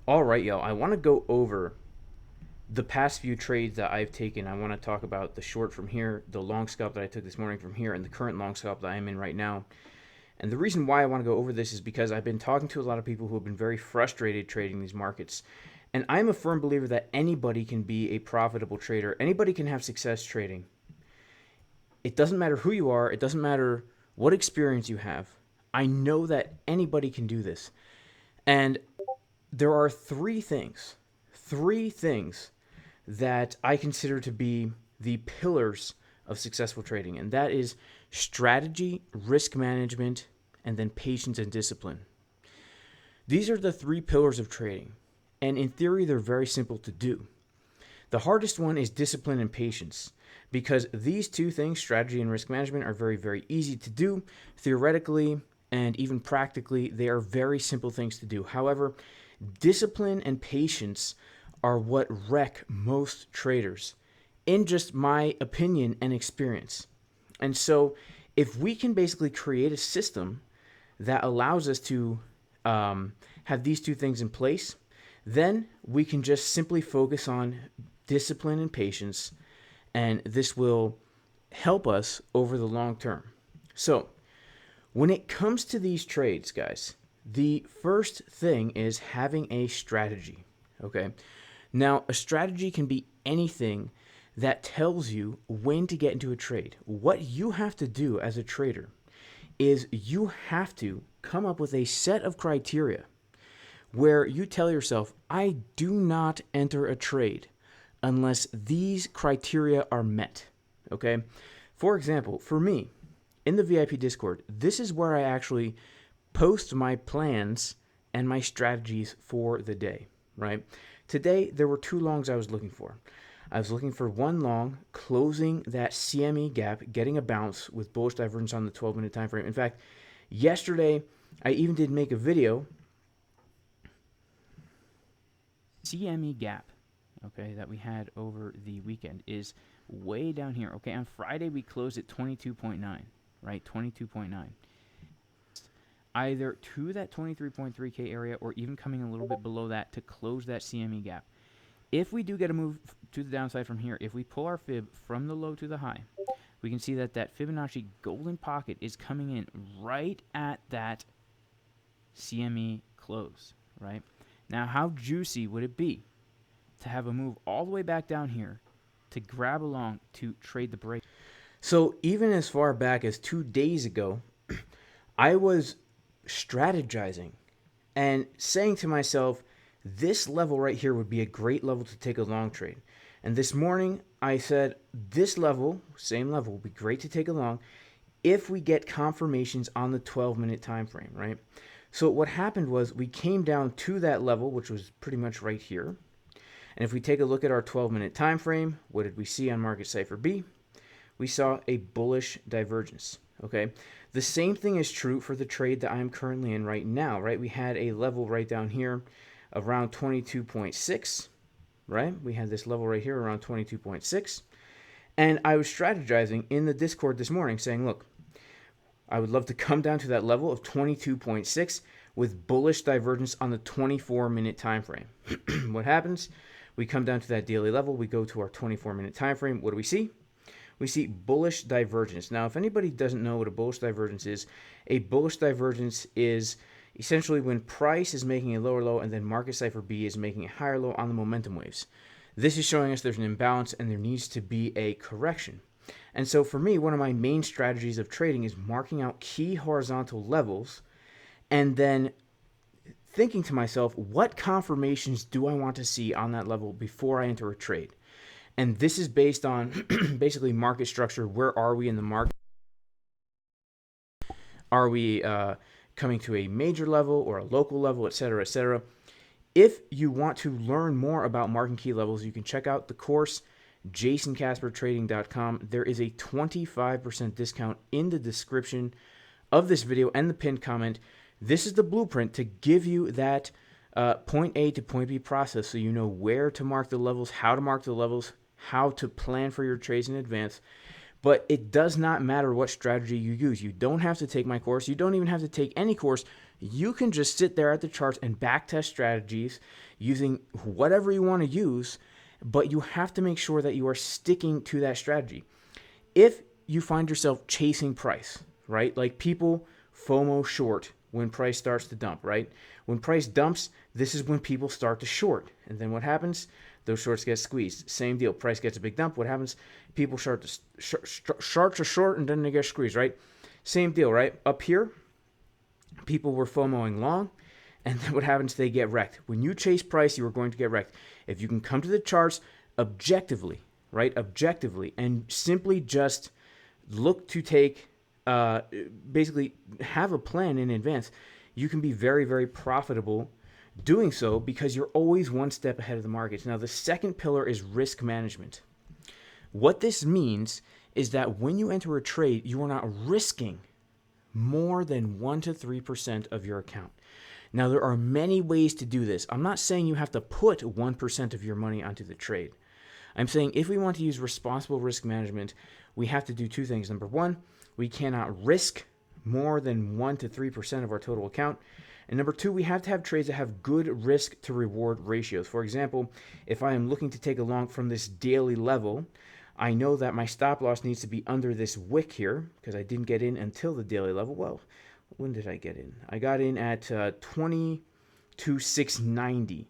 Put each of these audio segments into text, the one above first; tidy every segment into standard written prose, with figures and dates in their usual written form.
All right, y'all. I want to go over the past few trades that I've taken. I want to talk about the short from here, the long scalp that I took this morning from here, and the current long scalp that I am in right now. And the reason why I want to go over this is because I've been talking to a lot of people who have been very frustrated trading these markets. And I'm a firm believer that anybody can be a profitable trader. Anybody can have success trading. It doesn't matter who you are. It doesn't matter what experience you have. I know that anybody can do this. And there are three things that I consider to be the pillars of successful trading, and that is strategy, risk management, and then patience and discipline. These are the three pillars of trading, and in theory, they're very simple to do. The hardest one is discipline and patience, because these two things, strategy and risk management, are very, very easy to do. Theoretically and even practically, they are very simple things to do. However, discipline and patience are what wreck most traders, in just my opinion and experience. And so, if we can basically create a system that allows us to have these two things in place, then we can just simply focus on discipline and patience, and this will help us over the long term. So, when it comes to these trades, guys, the first thing is having a strategy, okay? Now, a strategy can be anything that tells you when to get into a trade. What you have to do as a trader is you have to come up with a set of criteria where you tell yourself, I do not enter a trade unless these criteria are met, okay? For example, for me, in the VIP Discord, this is where I actually post my plans and my strategies for the day, right? Today, there were two longs I was looking for. I was looking for one long, closing that CME gap, getting a bounce with bullish divergence on the 12-minute time frame. In fact, yesterday, I even did make a video. CME gap, okay, that we had over the weekend is way down here. Okay, on Friday, we closed at 22.9, right? 22.9. Either to that 23.3K area or even coming a little bit below that to close that CME gap. If we do get a move to the downside from here, if we pull our fib from the low to the high, we can see that that Fibonacci golden pocket is coming in right at that CME close, right? Now, how juicy would it be to have a move all the way back down here to grab along to trade the break? So even as far back as 2 days ago, I was strategizing and saying to myself, this level right here would be a great level to take a long trade. And this morning I said, this level, same level, would be great to take a long if we get confirmations on the 12-minute time frame, right? So what happened was we came down to that level, which was pretty much right here. And if we take a look at our 12-minute time frame, what did we see on Market Cipher B? We saw a bullish divergence, okay? The same thing is true for the trade that I'm currently in right now, right? We had a level right down here around 22.6, right? We had this level right here around 22.6. And I was strategizing in the Discord this morning saying, look, I would love to come down to that level of 22.6 with bullish divergence on the 24-minute time frame. What happens? We come down to that daily level. We go to our 24-minute time frame. What do we see? We see bullish divergence. Now, if anybody doesn't know what a bullish divergence is, a bullish divergence is essentially when price is making a lower low and then market cipher B is making a higher low on the momentum waves. This is showing us there's an imbalance and there needs to be a correction. And so for me, one of my main strategies of trading is marking out key horizontal levels and then thinking to myself, what confirmations do I want to see on that level before I enter a trade? And this is based on basically market structure. Where are we in the market? Are we coming to a major level or a local level, et cetera, et cetera? If you want to learn more about marking key levels, you can check out the course, jasoncaspertrading.com. There is a 25% discount in the description of this video and the pinned comment. This is the blueprint to give you that point A to point B process so you know where to mark the levels, how to mark the levels, how to plan for your trades in advance. But it does not matter what strategy you use. You don't have to take my course. You don't even have to take any course. You can just sit there at the charts and backtest strategies using whatever you want to use, but you have to make sure that you are sticking to that strategy. If you find yourself chasing price, right? Like people FOMO short when price starts to dump, right? When price dumps, this is when people start to short. And then what happens? Those shorts get squeezed. Same deal. Price gets a big dump. What happens? People start to short and then they get squeezed, right? Same deal, right? Up here, people were FOMOing long, and then what happens? They get wrecked. When you chase price, you are going to get wrecked. If you can come to the charts objectively, right? Objectively, and simply just look to take, basically have a plan in advance, you can be very, very profitable doing so because you're always one step ahead of the markets. Now, the second pillar is risk management. What this means is that when you enter a trade, you are not risking more than 1 to 3% of your account. Now, there are many ways to do this. I'm not saying you have to put 1% of your money onto the trade. I'm saying if we want to use responsible risk management, we have to do two things. Number one, we cannot risk more than 1 to 3% of our total account. And number two, we have to have trades that have good risk to reward ratios. For example, if I am looking to take a long from this daily level, I know that my stop loss needs to be under this wick here because I didn't get in until the daily level. Well, when did I get in? I got in at 22,690.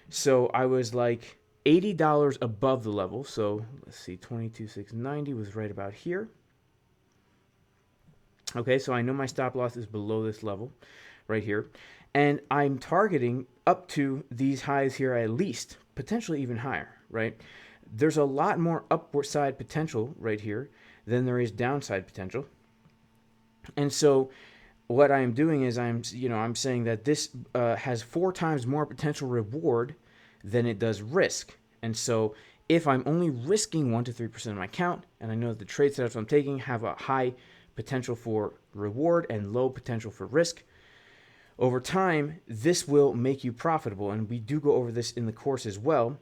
So I was like $80 above the level. So let's see, 22,690 was right about here. Okay, so I know my stop loss is below this level right here. And I'm targeting up to these highs here at least, potentially even higher, right? There's a lot more upward side potential right here than there is downside potential. And so what I'm doing is I'm saying that this has 4 times more potential reward than it does risk. And so if I'm only risking 1 to 3% of my account, and I know that the trade setups I'm taking have a high potential for reward and low potential for risk, over time, this will make you profitable. And we do go over this in the course as well.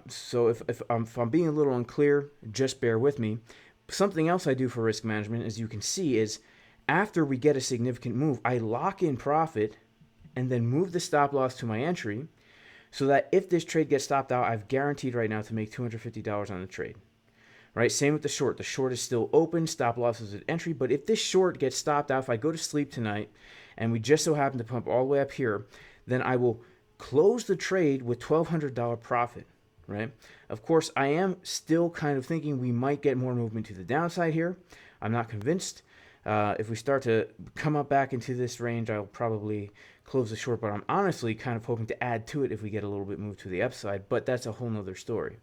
So if I'm being a little unclear, just bear with me. Something else I do for risk management, as you can see, is after we get a significant move, I lock in profit and then move the stop loss to my entry so that if this trade gets stopped out, I've guaranteed right now to make $250 on the trade. Right? Same with the short. The short is still open, stop loss is at entry, but if this short gets stopped out, if I go to sleep tonight and we just so happen to pump all the way up here, then I will close the trade with $1,200 profit, right? Of course, I am still kind of thinking we might get more movement to the downside here. I'm not convinced. If we start to come up back into this range, I'll probably close the short, but I'm honestly kind of hoping to add to it if we get a little bit moved to the upside, but that's a whole nother story.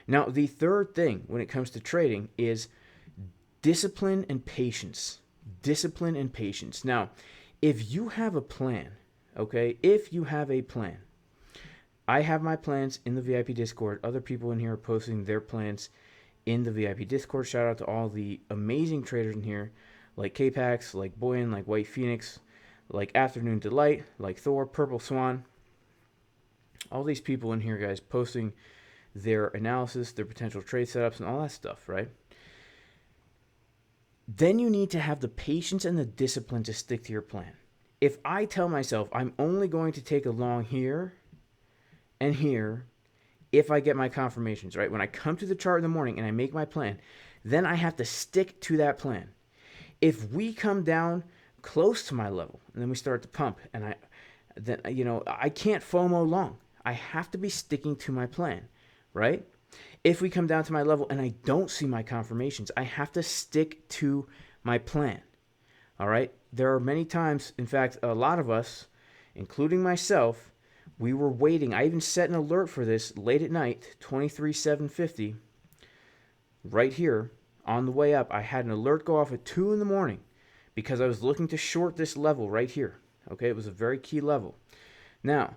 Now, the third thing when it comes to trading is discipline and patience. Discipline and patience. Now, if you have a plan, okay, if you have a plan, I have my plans in the VIP Discord. Other people in here are posting their plans in the VIP Discord. Shout out to all the amazing traders in here, like K-Pax, like Boyan, like White Phoenix, like Afternoon Delight, like Thor, Purple Swan. All these people in here, guys, posting their analysis, their potential trade setups, and all that stuff, right? Then you need to have the patience and the discipline to stick to your plan. If I tell myself I'm only going to take a long here and here if I get my confirmations, right? When I come to the chart in the morning and I make my plan, then I have to stick to that plan. If we come down close to my level and then we start to pump and I can't FOMO long. I have to be sticking to my plan, right? If we come down to my level and I don't see my confirmations, I have to stick to my plan. All right? There are many times, in fact, a lot of us, including myself, we were waiting. I even set an alert for this late at night, 23,750, right here on the way up. I had an alert go off at 2 in the morning because I was looking to short this level right here. Okay? It was a very key level. Now,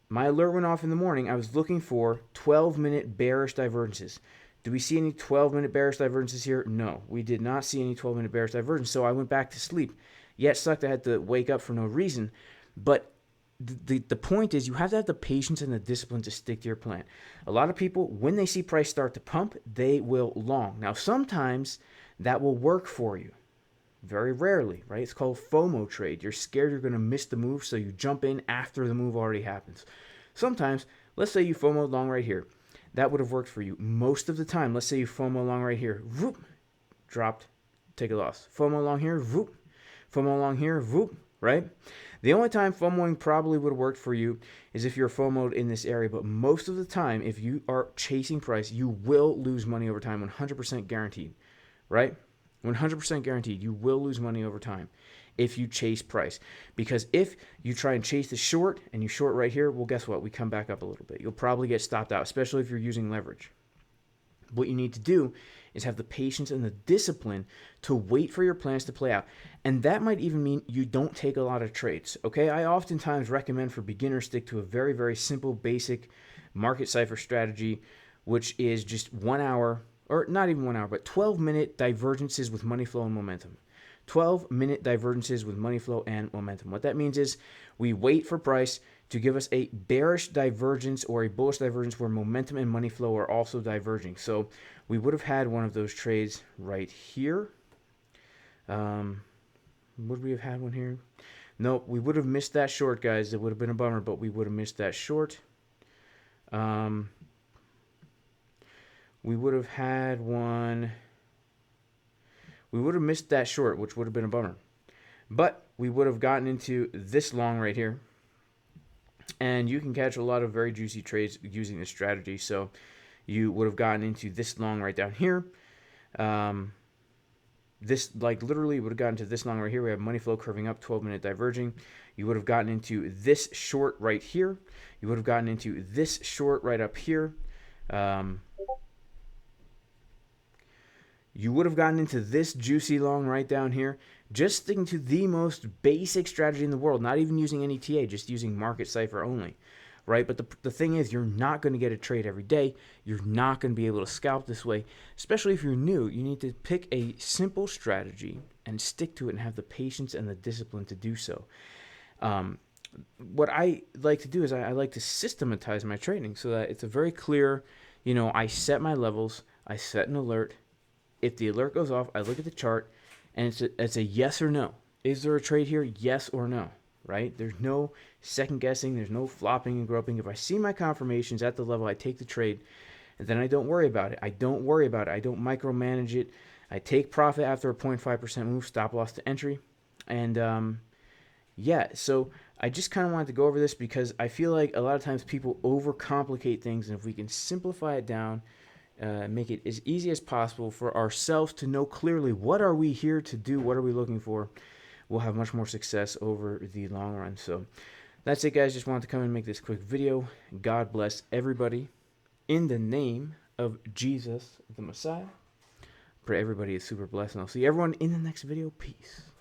my alert went off in the morning. I was looking for 12-minute bearish divergences. Do we see any 12-minute bearish divergences here? No, we did not see any 12-minute bearish divergence. So I went back to sleep. Yeah, it sucked. I had to wake up for no reason. But the point is you have to have the patience and the discipline to stick to your plan. A lot of people, when they see price start to pump, they will long. Now, sometimes that will work for you, Very rarely, right? It's called FOMO trade. You're scared you're going to miss the move, so you jump in after the move already happens. Sometimes, let's say you FOMO long right here. That would have worked for you. Most of the time, let's say you FOMO long right here. Whoop, dropped, take a loss. FOMO along here, whoop. FOMO along here, whoop, right? The only time FOMOing probably would have worked for you is if you're FOMOed in this area, but most of the time, if you are chasing price, you will lose money over time, 100% guaranteed, right? 100% guaranteed, you will lose money over time if you chase price. Because if you try and chase the short and you short right here, well, guess what? We come back up a little bit. You'll probably get stopped out, especially if you're using leverage. What you need to do is have the patience and the discipline to wait for your plans to play out. And that might even mean you don't take a lot of trades, okay? I oftentimes recommend for beginners stick to a very, very simple, basic market cipher strategy, which is just 1 hour, or not even 1 hour, but 12-minute divergences with money flow and momentum. 12-minute divergences with money flow and momentum. What that means is we wait for price to give us a bearish divergence or a bullish divergence where momentum and money flow are also diverging. So we would have had one of those trades right here. Would we have had one here? Nope, we would have missed that short, guys. It would have been a bummer, but we would have missed that short. We would have had one. We would have missed that short, which would have been a bummer. But we would have gotten into this long right here. And you can catch a lot of very juicy trades using this strategy. So you would have gotten into this long right down here. This, like, literally would have gotten to this long right here. We have money flow curving up, 12-minute diverging. You would have gotten into this short right here. You would have gotten into this short right up here. You would have gotten into this juicy long right down here, just sticking to the most basic strategy in the world, not even using any TA, just using market cipher only, right? But the thing is, you're not going to get a trade every day. You're not going to be able to scalp this way, especially if you're new. You need to pick a simple strategy and stick to it and have the patience and the discipline to do so. What I like to do is I like to systematize my trading so that it's a very clear, I set my levels, I set an alert. If the alert goes off, I look at the chart, and it's a yes or no. Is there a trade here? Yes or no, right? There's no second guessing. There's no flopping and groping. If I see my confirmations at the level, I take the trade, and then I don't worry about it. I don't micromanage it. I take profit after a 0.5% move, stop loss to entry. And yeah, so I just kind of wanted to go over this because I feel like a lot of times people overcomplicate things, and if we can simplify it down, make it as easy as possible for ourselves to know clearly what are we here to do, what are we looking for, we'll have much more success over the long run. So that's it, guys. Just wanted to come and make this quick video. God bless everybody in the name of Jesus the Messiah. Pray everybody is super blessed, and I'll see everyone in the next video. Peace.